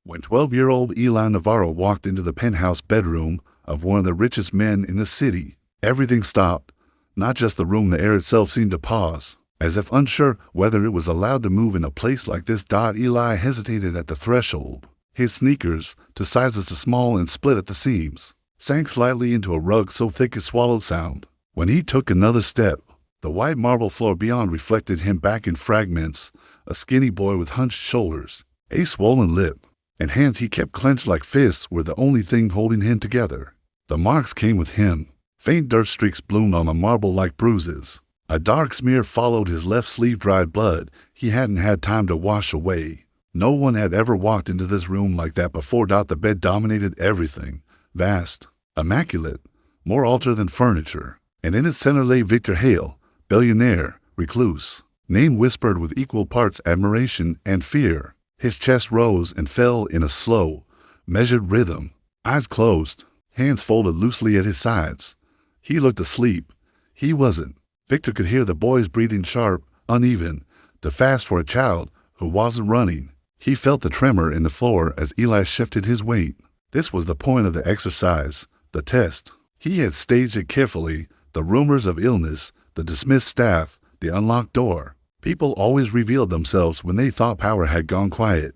When 12-year-old Eli Navarro walked into the penthouse bedroom of one of the richest men in the city, everything stopped. Not just the room, the air itself seemed to pause, as if unsure whether it was allowed to move in a place like this. Eli hesitated at the threshold. His sneakers, to sizes too small and split at the seams, sank slightly into a rug so thick it swallowed sound. When he took another step, the white marble floor beyond reflected him back in fragments, a skinny boy with hunched shoulders, a swollen lip, and hands he kept clenched like fists were the only thing holding him together. The marks came with him. Faint dirt streaks bloomed on the marble like bruises. A dark smear followed his left sleeve, dried blood he hadn't had time to wash away. No one had ever walked into this room like that before. The bed dominated everything, vast, immaculate, more altar than furniture. And in its center lay Victor Hale, billionaire, recluse, name whispered with equal parts admiration and fear. His chest rose and fell in a slow, measured rhythm, eyes closed, hands folded loosely at his sides. He looked asleep. He wasn't. Victor could hear the boy's breathing, sharp, uneven, too fast for a child who wasn't running. He felt the tremor in the floor as Eli shifted his weight. This was the point of the exercise, the test. He had staged it carefully. The rumors of illness, the dismissed staff, the unlocked door. People always revealed themselves when they thought power had gone quiet.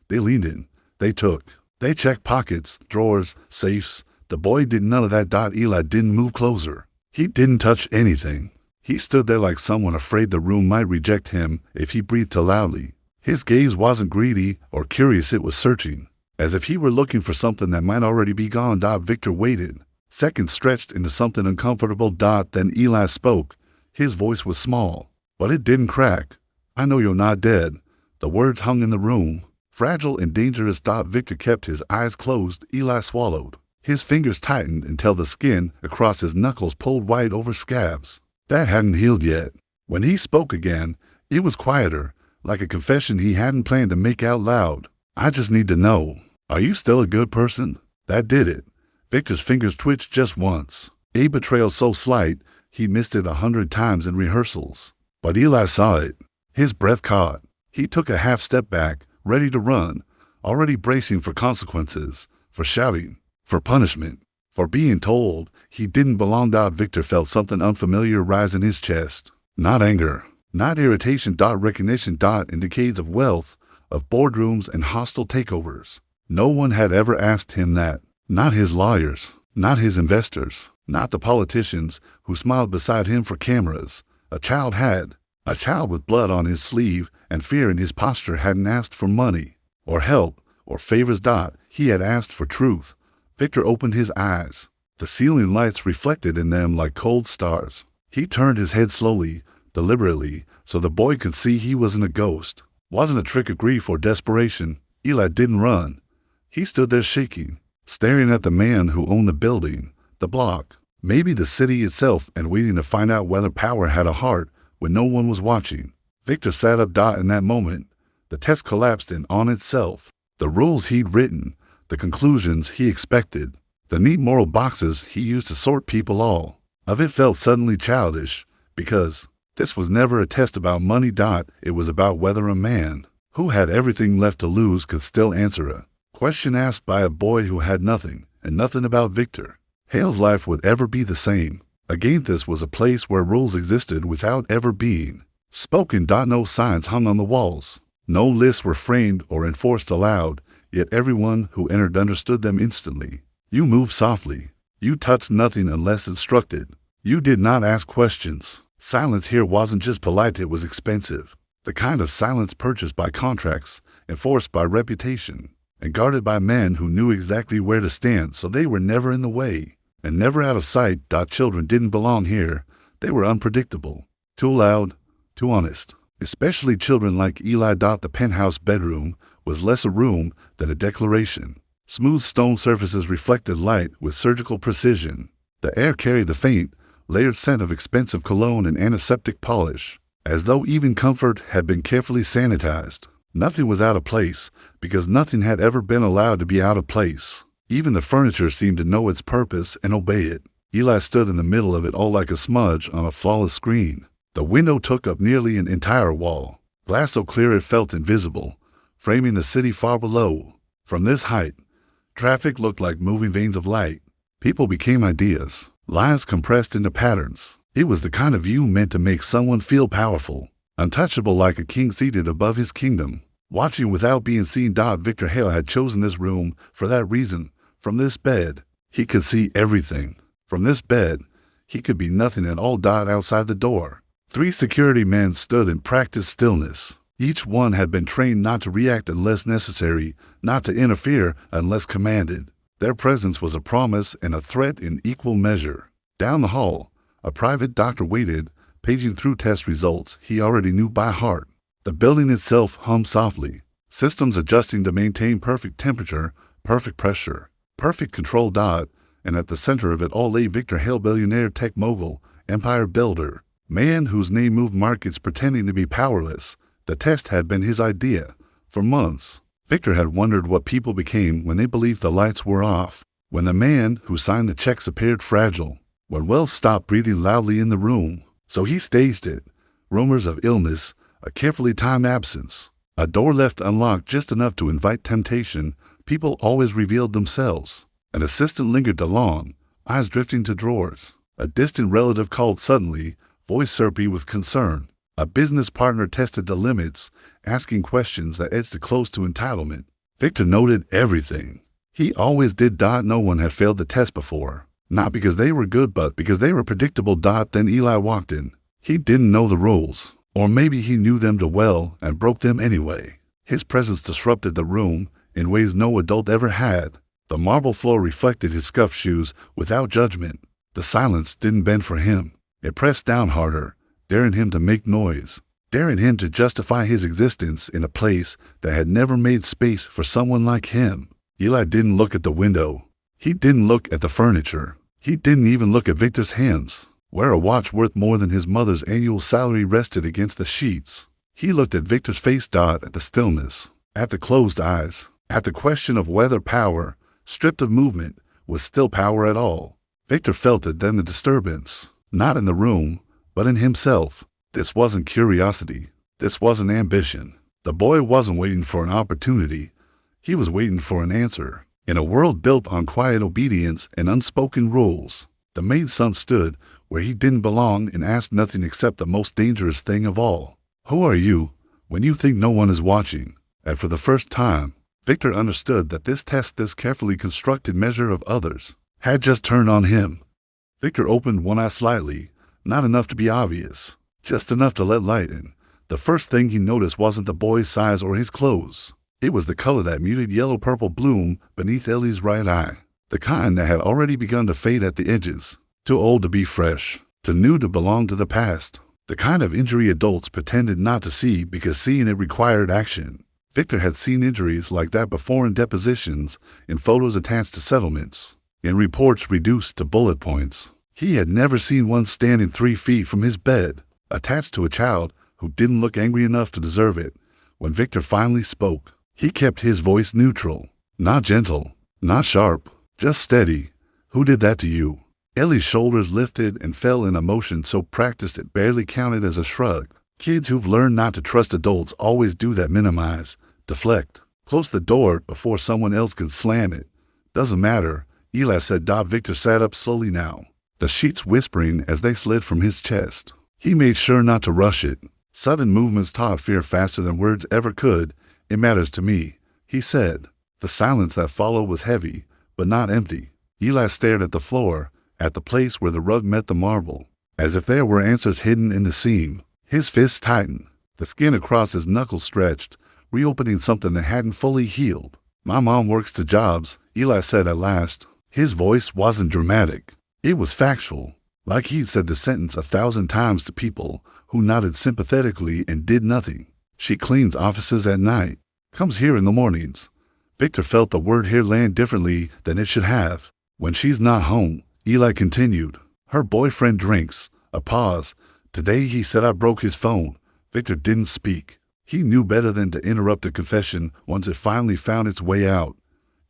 They leaned in. They took. They checked pockets, drawers, safes. The boy did none of that. Eli didn't move closer. He didn't touch anything. He stood there like someone afraid the room might reject him if he breathed too loudly. His gaze wasn't greedy or curious, it was searching, as if he were looking for something that might already be gone. Victor waited. Seconds stretched into something uncomfortable. Then Eli spoke. His voice was small, but it didn't crack. "I know you're not dead." The words hung in the room, fragile and dangerous. Victor kept his eyes closed. Eli swallowed. His fingers tightened until the skin across his knuckles pulled white over scabs that hadn't healed yet. When he spoke again, it was quieter, like a confession he hadn't planned to make out loud. "I just need to know, are you still a good person?" That did it. Victor's fingers twitched just once, a betrayal so slight he missed it 100 times in rehearsals. But Eli saw it. His breath caught. He took a half step back, ready to run, already bracing for consequences, for shouting, for punishment, for being told he didn't belong. Victor felt something unfamiliar rise in his chest. Not anger, not irritation. Recognition. In decades of wealth, of boardrooms and hostile takeovers, no one had ever asked him that. Not his lawyers, not his investors, not the politicians who smiled beside him for cameras. A child had. A child with blood on his sleeve and fear in his posture hadn't asked for money, or help, or favors. He had asked for truth. Victor opened his eyes. The ceiling lights reflected in them like cold stars. He turned his head slowly, deliberately, so the boy could see he wasn't a ghost, wasn't a trick of grief or desperation. Eli didn't run. He stood there shaking, staring at the man who owned the building, the block, maybe the city itself, and waiting to find out whether power had a heart when no one was watching. Victor sat up. In that moment, the test collapsed in on itself. The rules he'd written, the conclusions he expected, the neat moral boxes he used to sort people, all of it felt suddenly childish, because this was never a test about money. It was about whether a man who had everything left to lose could still answer a question asked by a boy who had nothing, and nothing about Victor Hale's life would ever be the same. Again, this was a place where rules existed without ever being spoken. No signs hung on the walls. No lists were framed or enforced aloud, yet everyone who entered understood them instantly. You moved softly. You touched nothing unless instructed. You did not ask questions. Silence here wasn't just polite, it was expensive. The kind of silence purchased by contracts, enforced by reputation, and guarded by men who knew exactly where to stand, so they were never in the way and never out of sight. Children didn't belong here. They were unpredictable, too loud, too honest, especially children like Eli. The penthouse bedroom was less a room than a declaration. Smooth stone surfaces reflected light with surgical precision. The air carried the faint, layered scent of expensive cologne and antiseptic polish, as though even comfort had been carefully sanitized. Nothing was out of place, because nothing had ever been allowed to be out of place. Even the furniture seemed to know its purpose and obey it. Eli stood in the middle of it all like a smudge on a flawless screen. The window took up nearly an entire wall, glass so clear it felt invisible, framing the city far below. From this height, traffic looked like moving veins of light. People became ideas, lives compressed into patterns. It was the kind of view meant to make someone feel powerful, untouchable like a king seated above his kingdom, watching without being seen. Victor Hale had chosen this room for that reason. From this bed, he could see everything. From this bed, he could be nothing at all. Outside the door, 3 security men stood and practiced stillness. Each one had been trained not to react unless necessary, not to interfere unless commanded. Their presence was a promise and a threat in equal measure. Down the hall, a private doctor waited, paging through test results he already knew by heart. The building itself hummed softly, systems adjusting to maintain perfect temperature, perfect pressure, perfect control. And at the center of it all lay Victor Hale, billionaire, tech mogul, empire builder, man whose name moved markets pretending to be powerless. The test had been his idea. For months, Victor had wondered what people became when they believed the lights were off, when the man who signed the checks appeared fragile, when Wells stopped breathing loudly in the room. So he staged it. Rumors of illness, a carefully timed absence, a door left unlocked just enough to invite temptation. People always revealed themselves. An assistant lingered too long, eyes drifting to drawers. A distant relative called suddenly, voice syrupy with concern. A business partner tested the limits, asking questions that edged close to entitlement. Victor noted everything. He always did. No one had failed the test before. Not because they were good, but because they were predictable. Then Eli walked in. He didn't know the rules, or maybe he knew them too well and broke them anyway. His presence disrupted the room in ways no adult ever had. The marble floor reflected his scuffed shoes without judgment. The silence didn't bend for him. It pressed down harder, daring him to make noise, daring him to justify his existence in a place that had never made space for someone like him. Eli didn't look at the window. He didn't look at the furniture. He didn't even look at Victor's hands, where a watch worth more than his mother's annual salary rested against the sheets. He looked at Victor's face. At the stillness, at the closed eyes, at the question of whether power, stripped of movement, was still power at all. Victor felt it then, the disturbance, not in the room, but in himself. This wasn't curiosity. This wasn't ambition. The boy wasn't waiting for an opportunity. He was waiting for an answer. In a world built on quiet obedience and unspoken rules, the Maid's son stood where he didn't belong and asked nothing except the most dangerous thing of all. Who are you when you think no one is watching? And for the first time, Victor understood that this test, this carefully constructed measure of others, had just turned on him. Victor opened one eye slightly, not enough to be obvious, just enough to let light in. The first thing he noticed wasn't the boy's size or his clothes. It was the color, that muted yellow-purple bloom beneath Ellie's right eye, the kind that had already begun to fade at the edges, too old to be fresh, too new to belong to the past, the kind of injury adults pretended not to see because seeing it required action. Victor had seen injuries like that before, in depositions, in photos attached to settlements, in reports reduced to bullet points. He had never seen one standing 3 feet from his bed, attached to a child who didn't look angry enough to deserve it. When Victor finally spoke, he kept his voice neutral, not gentle, not sharp, just steady. Who did that to you? Ellie's shoulders lifted and fell in a motion so practiced it barely counted as a shrug. Kids who've learned not to trust adults always do that. Minimize, deflect, close the door before someone else can slam it. Doesn't matter, Eli said. Victor sat up slowly now, the sheets whispering as they slid from his chest. He made sure not to rush it. Sudden movements taught fear faster than words ever could. It matters to me, he said. The silence that followed was heavy, but not empty. Eli stared at the floor, at the place where the rug met the marble, as if there were answers hidden in the seam. His fists tightened, the skin across his knuckles stretched, reopening something that hadn't fully healed. My mom works 2 jobs, Eli said at last. His voice wasn't dramatic. It was factual, like he'd said the sentence 1,000 times to people who nodded sympathetically and did nothing. She cleans offices at night, comes here in the mornings. Victor felt the word here land differently than it should have. When she's not home, Eli continued. Her boyfriend drinks. A pause. Today he said I broke his phone. Victor didn't speak. He knew better than to interrupt a confession once it finally found its way out.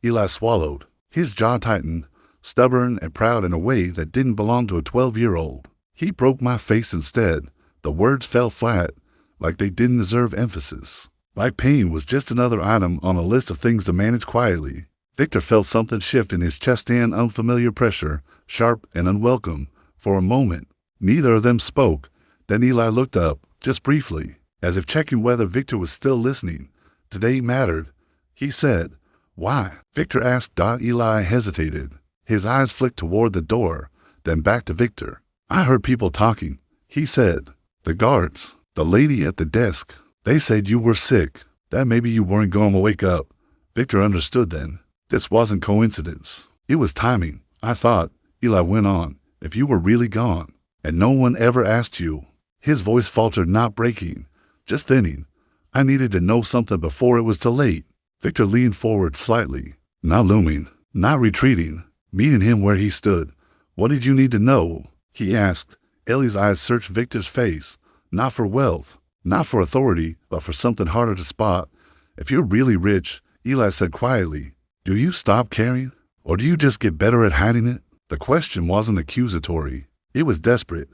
Eli swallowed. His jaw tightened, stubborn and proud in a way that didn't belong to a 12-year-old. He broke my face instead. The words fell flat, like they didn't deserve emphasis. Like pain was just another item on a list of things to manage quietly. Victor felt something shift in his chest, an unfamiliar pressure, sharp and unwelcome. For a moment, neither of them spoke. Then Eli looked up, just briefly, as if checking whether Victor was still listening. Today mattered, he said. Why? Victor asked. Eli hesitated. His eyes flicked toward the door, then back to Victor. I heard people talking, he said. The guards, the lady at the desk. They said you were sick, that maybe you weren't going to wake up. Victor understood then. This wasn't coincidence. It was timing. I thought, Eli went on, if you were really gone, and no one ever asked you. His voice faltered, not breaking, just thinning. I needed to know something before it was too late. Victor leaned forward slightly, not looming, not retreating, meeting him where he stood. What did you need to know? He asked. Ellie's eyes searched Victor's face, not for wealth, not for authority, but for something harder to spot. If you're really rich, Eli said quietly, do you stop caring? Or do you just get better at hiding it? The question wasn't accusatory. It was desperate.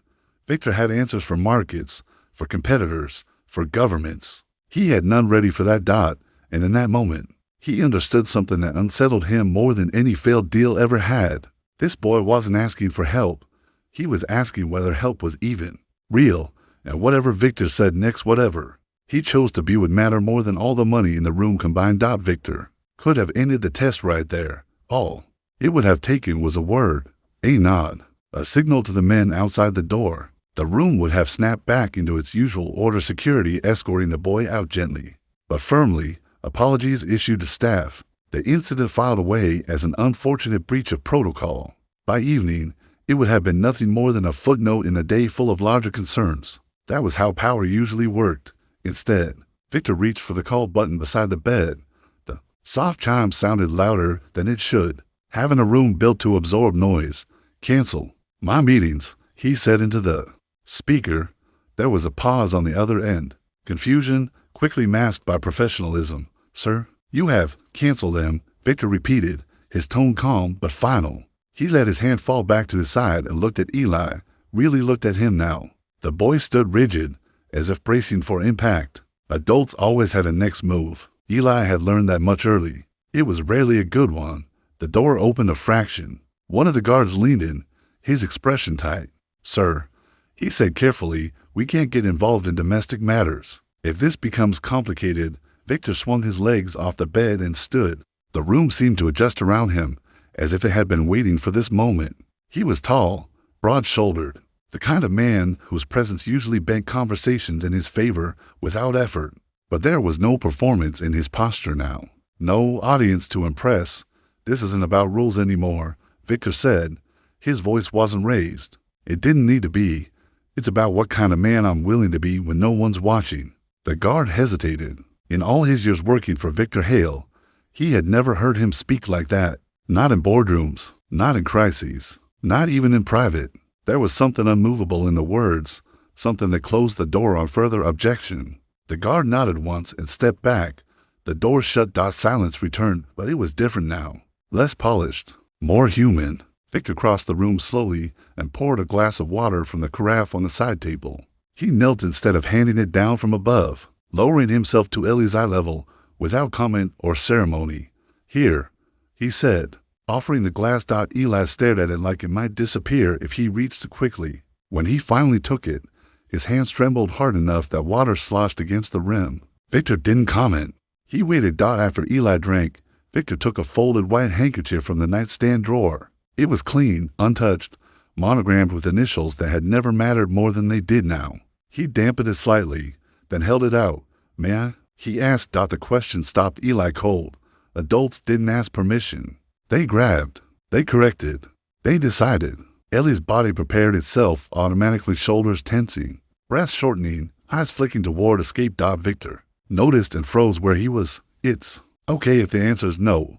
Victor had answers for markets, for competitors, for governments. He had none ready for that. And in that moment, he understood something that unsettled him more than any failed deal ever had. This boy wasn't asking for help. He was asking whether help was even real, and whatever Victor said next, whatever he chose to be, would matter more than all the money in the room combined. Victor could have ended the test right there. All it would have taken was a word, a nod, a signal to the men outside the door. The room would have snapped back into its usual order, security escorting the boy out gently, but firmly, apologies issued to staff. The incident filed away as an unfortunate breach of protocol. By evening, it would have been nothing more than a footnote in a day full of larger concerns. That was how power usually worked. Instead, Victor reached for the call button beside the bed. The soft chime sounded louder than it should. Having a room built to absorb noise. Cancel my meetings, he said into the speaker. There was a pause on the other end. Confusion, quickly masked by professionalism. Sir, you have canceled them, Victor repeated, his tone calm but final. He let his hand fall back to his side and looked at Eli, really looked at him now. The boy stood rigid, as if bracing for impact. Adults always had a next move. Eli had learned that much early. It was rarely a good one. The door opened a fraction. One of the guards leaned in, his expression tight. Sir, he said carefully, we can't get involved in domestic matters. If this becomes complicated, Victor swung his legs off the bed and stood. The room seemed to adjust around him, as if it had been waiting for this moment. He was tall, broad-shouldered, the kind of man whose presence usually bent conversations in his favor without effort. But there was no performance in his posture now. No audience to impress. This isn't about rules anymore, Victor said. His voice wasn't raised. It didn't need to be. It's about what kind of man I'm willing to be when no one's watching. The guard hesitated. In all his years working for Victor Hale, he had never heard him speak like that. Not in boardrooms, not in crises, not even in private. There was something unmovable in the words, something that closed the door on further objection. The guard nodded once and stepped back. The door shut. Silence returned, but it was different now. Less polished, more human. Victor crossed the room slowly and poured a glass of water from the carafe on the side table. He knelt instead of handing it down from above, lowering himself to Ellie's eye level without comment or ceremony. Here, he said, offering the glass. Eli stared at it like it might disappear if he reached quickly. When he finally took it, his hands trembled hard enough that water sloshed against the rim. Victor didn't comment. He waited. After Eli drank, Victor took a folded white handkerchief from the nightstand drawer. It was clean, untouched, monogrammed with initials that had never mattered more than they did now. He dampened it slightly, then held it out. May I? He asked. The question stopped Eli cold. Adults didn't ask permission. They grabbed. They corrected. They decided. Ellie's body prepared itself, automatically, shoulders tensing, breath shortening, eyes flicking toward escape. Victor noticed and froze where he was. It's okay if the answer's no,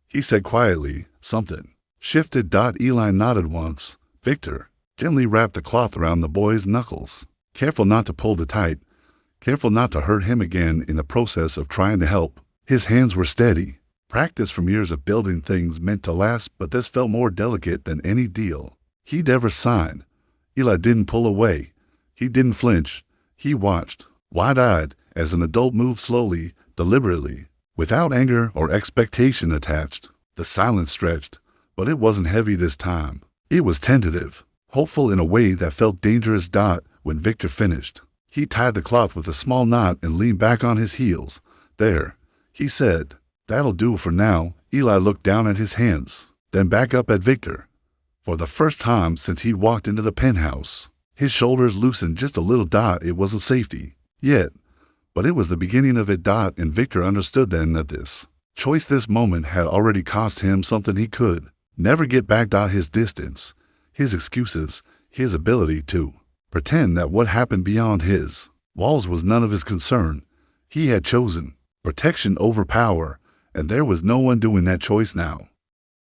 he said quietly. Something shifted. Eli nodded once. Victor gently wrapped the cloth around the boy's knuckles, careful not to pull it tight, careful not to hurt him again in the process of trying to help. His hands were steady, practice from years of building things meant to last, but this felt more delicate than any deal he'd ever signed. Eli didn't pull away. He didn't flinch. He watched, wide-eyed, as an adult moved slowly, deliberately, without anger or expectation attached. The silence stretched, but it wasn't heavy this time. It was tentative, hopeful in a way that felt dangerous. When Victor finished, he tied the cloth with a small knot and leaned back on his heels. "There," he said. "That'll do for now." Eli looked down at his hands, then back up at Victor. For the first time since he'd walked into the penthouse, his shoulders loosened just a little. It wasn't safety yet, but it was the beginning of it. And Victor understood then that this choice, this moment, had already cost him something he could never get back. His distance, his excuses, his ability to pretend that what happened beyond his walls was none of his concern. He had chosen protection over power, and there was no undoing that choice now.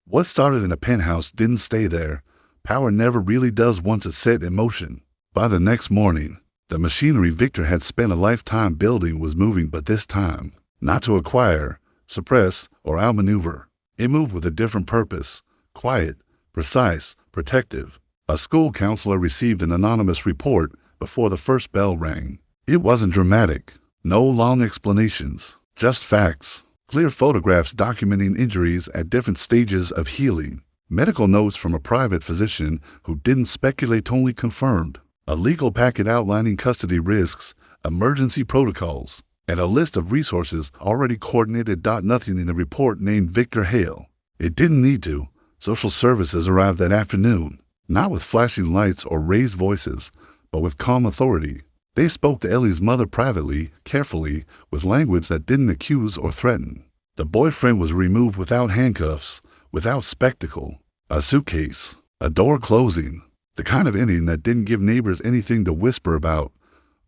What started in a penthouse didn't stay there. Power never really does once it's set in motion. By the next morning, the machinery Victor had spent a lifetime building was moving, but this time, not to acquire, suppress, or outmaneuver. It moved with a different purpose: quiet, precise, protective. A school counselor received an anonymous report before the first bell rang. It wasn't dramatic. No long explanations, just facts. Clear photographs documenting injuries at different stages of healing. Medical notes from a private physician who didn't speculate, only confirmed. A legal packet outlining custody risks, emergency protocols, and a list of resources already coordinated. Nothing in the report named Victor Hale. It didn't need to. Social services arrived that afternoon, not with flashing lights or raised voices, but with calm authority. They spoke to Ellie's mother privately, carefully, with language that didn't accuse or threaten. The boyfriend was removed without handcuffs, without spectacle. A suitcase, a door closing, the kind of ending that didn't give neighbors anything to whisper about,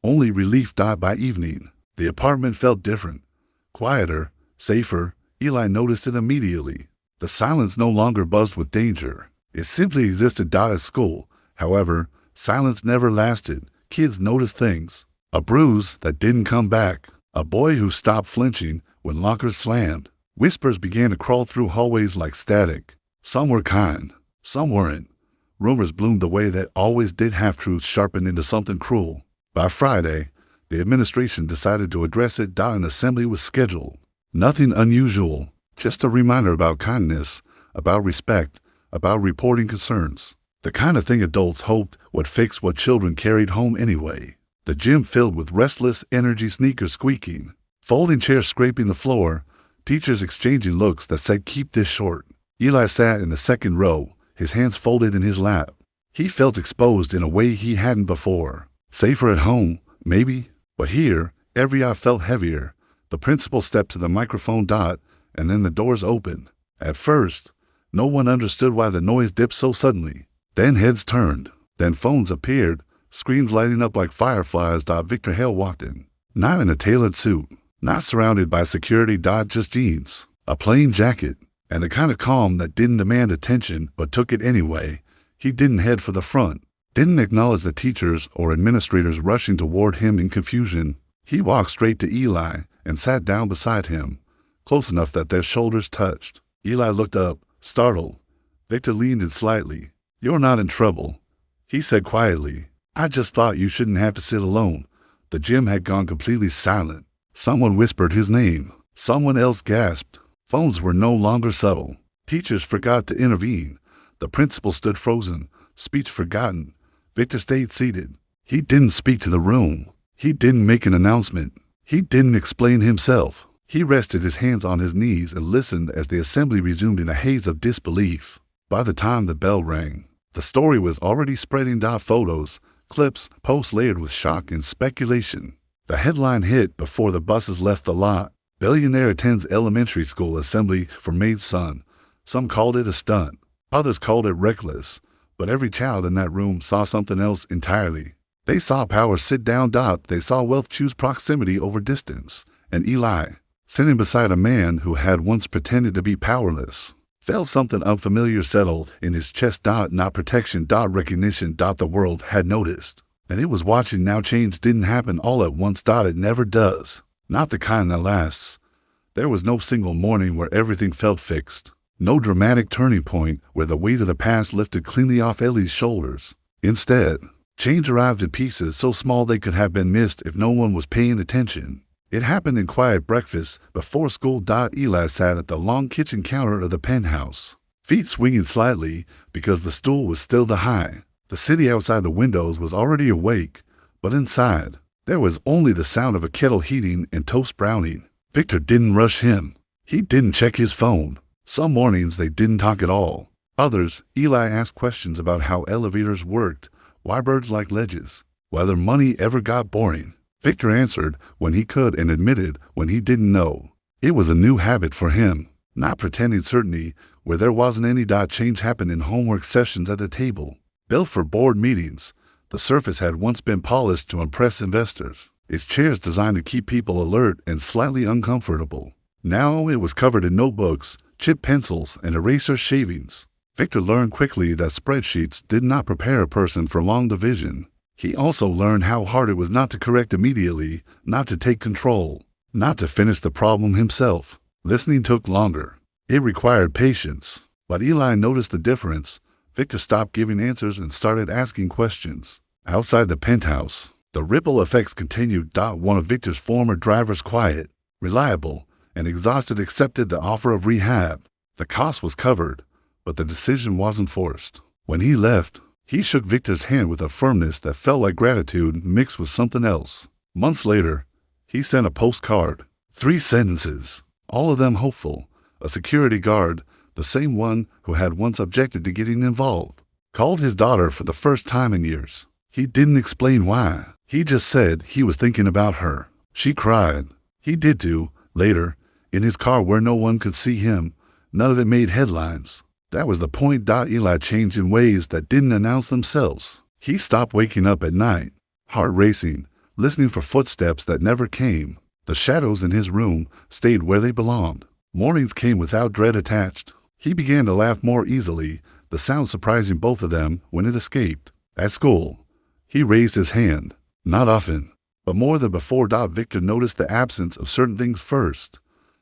only relief. By evening, the apartment felt different, quieter, safer. Eli noticed it immediately. The silence no longer buzzed with danger. It simply existed. At school, however, silence never lasted. Kids noticed things: a bruise that didn't come back, a boy who stopped flinching when lockers slammed. Whispers began to crawl through hallways like static. Some were kind, some weren't. Rumors bloomed the way that always did. Half-truths sharpened into something cruel. By Friday, the administration decided to address it. An assembly was scheduled. Nothing unusual, just a reminder about kindness, about respect, about reporting concerns. The kind of thing adults hoped would fix what children carried home anyway. The gym filled with restless energy, sneakers squeaking, folding chairs scraping the floor, teachers exchanging looks that said, "Keep this short." Eli sat in the second row, his hands folded in his lap. He felt exposed in a way he hadn't before. Safer at home, maybe, but here, every eye felt heavier. The principal stepped to the microphone. And then the doors opened. At first, no one understood why the noise dipped so suddenly. Then heads turned. Then phones appeared, screens lighting up like fireflies. Victor Hale walked in. Not in a tailored suit, not surrounded by security. Just jeans, a plain jacket, and the kind of calm that didn't demand attention but took it anyway. He didn't head for the front, didn't acknowledge the teachers or administrators rushing toward him in confusion. He walked straight to Eli and sat down beside him, close enough that their shoulders touched. Eli looked up, startled. Victor leaned in slightly. "You're not in trouble," he said quietly. "I just thought you shouldn't have to sit alone." The gym had gone completely silent. Someone whispered his name. Someone else gasped. Phones were no longer subtle. Teachers forgot to intervene. The principal stood frozen, speech forgotten. Victor stayed seated. He didn't speak to the room. He didn't make an announcement. He didn't explain himself. He rested his hands on his knees and listened as the assembly resumed in a haze of disbelief. By the time the bell rang, the story was already spreading. Photos, clips, posts layered with shock and speculation. The headline hit before the buses left the lot. Billionaire attends elementary school assembly for Maid's son. Some called it a stunt. Others called it reckless. But every child in that room saw something else entirely. They saw power sit down. They saw wealth choose proximity over distance. And Eli, sitting beside a man who had once pretended to be powerless, felt something unfamiliar settled in his chest. Not protection. Recognition. The world had noticed. And it was watching now. Change didn't happen all at once. It never does. Not the kind that lasts. There was no single morning where everything felt fixed. No dramatic turning point where the weight of the past lifted cleanly off Ellie's shoulders. Instead, change arrived in pieces so small they could have been missed if no one was paying attention. It happened in quiet breakfast before school. Eli sat at the long kitchen counter of the penthouse, feet swinging slightly because the stool was still too high. The city outside the windows was already awake, but inside, there was only the sound of a kettle heating and toast browning. Victor didn't rush him. He didn't check his phone. Some mornings they didn't talk at all. Others, Eli asked questions about how elevators worked, why birds like ledges, whether money ever got boring. Victor answered when he could and admitted when he didn't know. It was a new habit for him, not pretending certainty where there wasn't any. Change happened in homework sessions at the table. Built for board meetings, the surface had once been polished to impress investors, its chairs designed to keep people alert and slightly uncomfortable. Now it was covered in notebooks, chipped pencils, and eraser shavings. Victor learned quickly that spreadsheets did not prepare a person for long division. He also learned how hard it was not to correct immediately, not to take control, not to finish the problem himself. Listening took longer. It required patience. But Eli noticed the difference. Victor stopped giving answers and started asking questions. Outside the penthouse, the ripple effects continued. One of Victor's former drivers, quiet, reliable, and exhausted, accepted the offer of rehab. The cost was covered, but the decision wasn't forced. When he left, he shook Victor's hand with a firmness that felt like gratitude mixed with something else. Months later, he sent a postcard. 3 sentences, all of them hopeful. A security guard, the same one who had once objected to getting involved, called his daughter for the first time in years. He didn't explain why. He just said he was thinking about her. She cried. He did too, later, in his car where no one could see him. None of it made headlines. That was the point. Eli changed in ways that didn't announce themselves. He stopped waking up at night, heart racing, listening for footsteps that never came. The shadows in his room stayed where they belonged. Mornings came without dread attached. He began to laugh more easily, the sound surprising both of them when it escaped. At school, he raised his hand. Not often, but more than before. Victor noticed the absence of certain things first.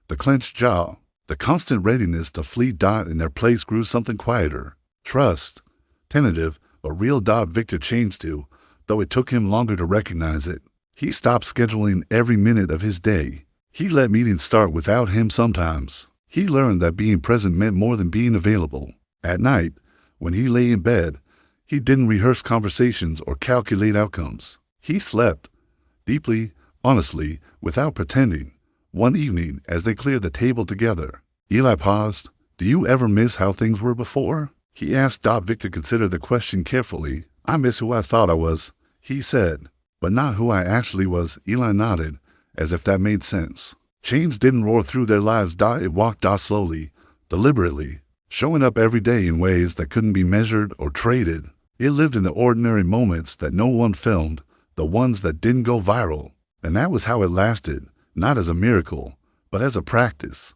The clenched jaw, the constant readiness to flee. In their place grew something quieter. Trust. Tentative, but real. Victor changed too, though it took him longer to recognize it. He stopped scheduling every minute of his day. He let meetings start without him sometimes. He learned that being present meant more than being available. At night, when he lay in bed, he didn't rehearse conversations or calculate outcomes. He slept deeply, honestly, without pretending. One evening, as they cleared the table together, Eli paused. "Do you ever miss how things were before?" he asked. Victor considered the question carefully. "I miss who I thought I was," he said, "but not who I actually was." Eli nodded, as if that made sense. Change didn't roar through their lives. It walked slowly, deliberately, showing up every day in ways that couldn't be measured or traded. It lived in the ordinary moments that no one filmed, the ones that didn't go viral. And that was how it lasted, not as a miracle, but as a practice.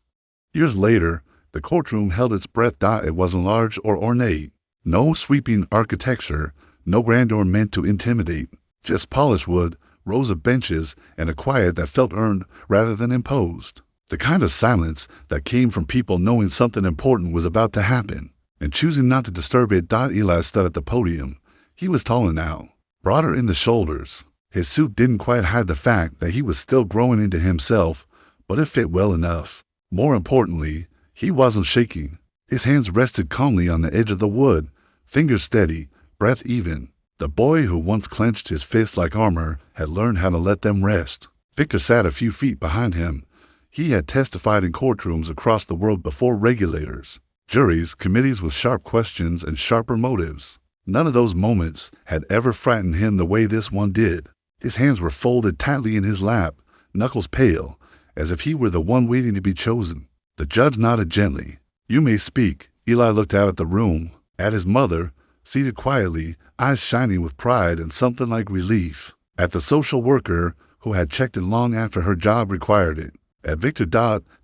Years later, the courtroom held its breath. It wasn't large or ornate. No sweeping architecture, no grandeur meant to intimidate. Just polished wood, rows of benches, and a quiet that felt earned rather than imposed. The kind of silence that came from people knowing something important was about to happen, and choosing not to disturb it. Eli stood at the podium. He was taller now, broader in the shoulders. His suit didn't quite hide the fact that he was still growing into himself, but it fit well enough. More importantly, he wasn't shaking. His hands rested calmly on the edge of the wood, fingers steady, breath even. The boy who once clenched his fists like armor had learned how to let them rest. Victor sat a few feet behind him. He had testified in courtrooms across the world before regulators, juries, committees with sharp questions and sharper motives. None of those moments had ever frightened him the way this one did. His hands were folded tightly in his lap, knuckles pale, as if he were the one waiting to be chosen. The judge nodded gently. "You may speak." Eli looked out at the room, at his mother, seated quietly, eyes shining with pride and something like relief, at the social worker who had checked in long after her job required it, at Victor.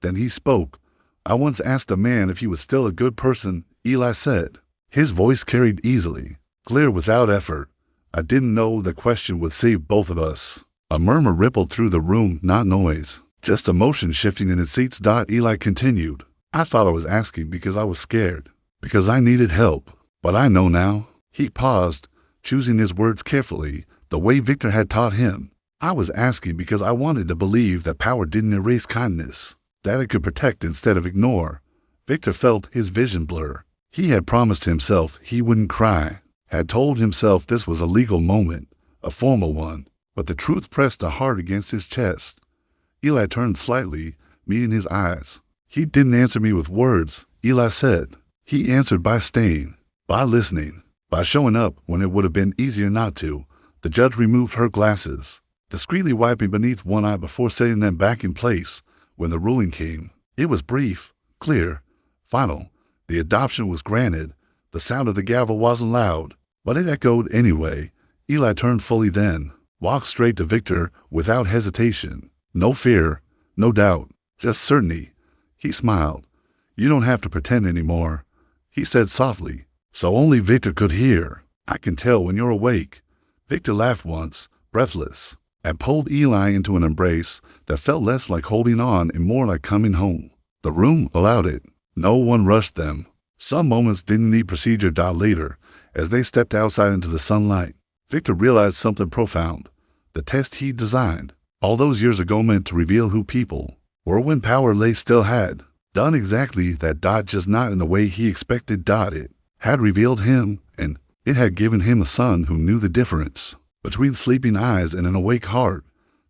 Then he spoke. "I once asked a man if he was still a good person," Eli said. His voice carried easily, clear without effort. "I didn't know the question would save both of us." A murmur rippled through the room, not noise, just emotion shifting in its seats. Eli continued. "I thought I was asking because I was scared, because I needed help. But I know now." He paused, choosing his words carefully, the way Victor had taught him. I was asking because I wanted to believe that power didn't erase kindness, that it could protect instead of ignore. Victor felt his vision blur. He had promised himself he wouldn't cry, had told himself this was a legal moment, a formal one, but the truth pressed hard against his chest. Eli turned slightly, meeting his eyes. He didn't answer me with words, Eli said. He answered by staying, by listening, by showing up when it would have been easier not to. The judge removed her glasses, discreetly wiping beneath one eye before setting them back in place. When the ruling came, it was brief, clear, final. The adoption was granted. The sound of the gavel wasn't loud, but it echoed anyway. Eli turned fully then, walked straight to Victor without hesitation. No fear, no doubt, just certainty. He smiled. You don't have to pretend anymore, he said softly, so only Victor could hear. I can tell when you're awake. Victor laughed once, breathless, and pulled Eli into an embrace that felt less like holding on and more like coming home. The room allowed it. No one rushed them. Some moments didn't need procedure. Later, as they stepped outside into the sunlight, Victor realized something profound. The test he designed, all those years ago, meant to reveal who people were when power lay still, had done exactly that. Just not in the way he expected. It had revealed him, and it had given him a son who knew the difference between sleeping eyes and an awake heart.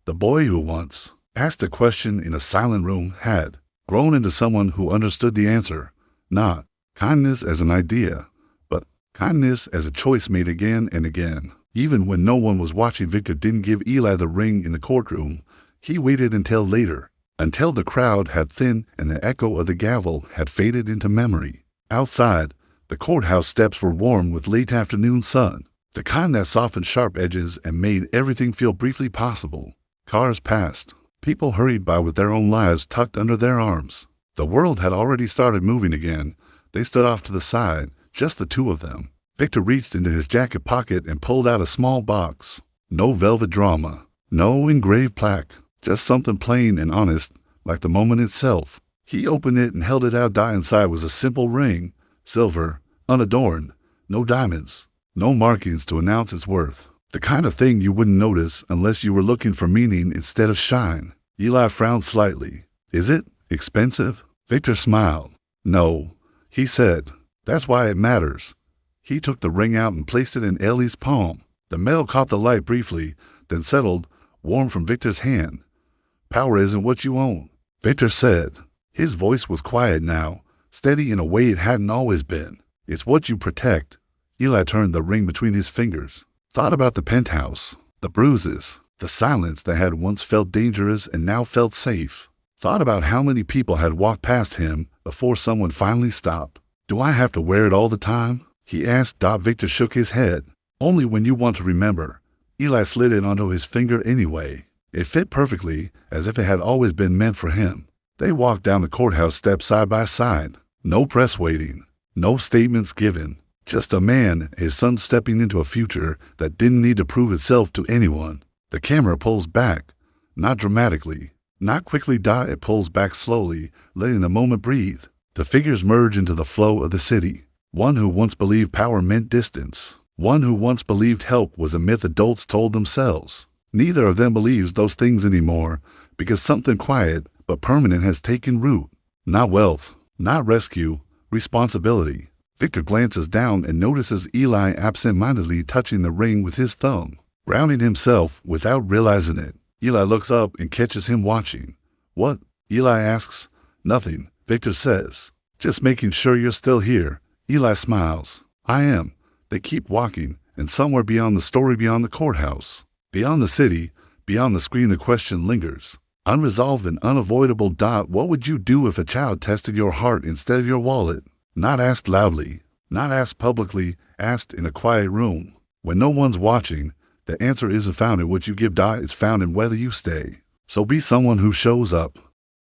The boy who once asked a question in a silent room had grown into someone who understood the answer. Not kindness as an idea, but kindness as a choice made again and again. Even when no one was watching, Victor didn't give Eli the ring in the courtroom. He waited until later, until the crowd had thinned and the echo of the gavel had faded into memory. Outside, the courthouse steps were warm with late afternoon sun, the kind that softened sharp edges and made everything feel briefly possible. Cars passed. People hurried by with their own lives tucked under their arms. The world had already started moving again. They stood off to the side, just the two of them. Victor reached into his jacket pocket and pulled out a small box. No velvet drama, no engraved plaque, just something plain and honest, like the moment itself. He opened it and held it out. Inside was a simple ring, silver, unadorned, no diamonds, no markings to announce its worth. The kind of thing you wouldn't notice unless you were looking for meaning instead of shine. Eli frowned slightly. Is it expensive? Victor smiled. No, he said. That's why it matters. He took the ring out and placed it in Ellie's palm. The metal caught the light briefly, then settled, warm from Victor's hand. Power isn't what you own, Victor said. His voice was quiet now, steady in a way it hadn't always been. It's what you protect. Eli turned the ring between his fingers. Thought about the penthouse, the bruises, the silence that had once felt dangerous and now felt safe. Thought about how many people had walked past him before someone finally stopped. Do I have to wear it all the time? He asked. Victor shook his head. Only when you want to remember. Eli slid it onto his finger anyway. It fit perfectly, as if it had always been meant for him. They walked down the courthouse steps side by side. No press waiting, no statements given. Just a man, his son, stepping into a future that didn't need to prove itself to anyone. The camera pulls back, not dramatically, not quickly. It pulls back slowly, letting the moment breathe. The figures merge into the flow of the city. One who once believed power meant distance. One who once believed help was a myth adults told themselves. Neither of them believes those things anymore because something quiet but permanent has taken root. Not wealth, not rescue, responsibility. Victor glances down and notices Eli absent-mindedly touching the ring with his thumb, grounding himself without realizing it. Eli looks up and catches him watching. What? Eli asks. Nothing, Victor says. Just making sure you're still here. Eli smiles. I am. They keep walking, and somewhere beyond the story, beyond the courthouse, beyond the city, beyond the screen, the question lingers. Unresolved and unavoidable. What would you do if a child tested your heart instead of your wallet? Not asked loudly, not asked publicly, asked in a quiet room. When no one's watching, the answer isn't found in what you give. It's found in whether you stay. So be someone who shows up.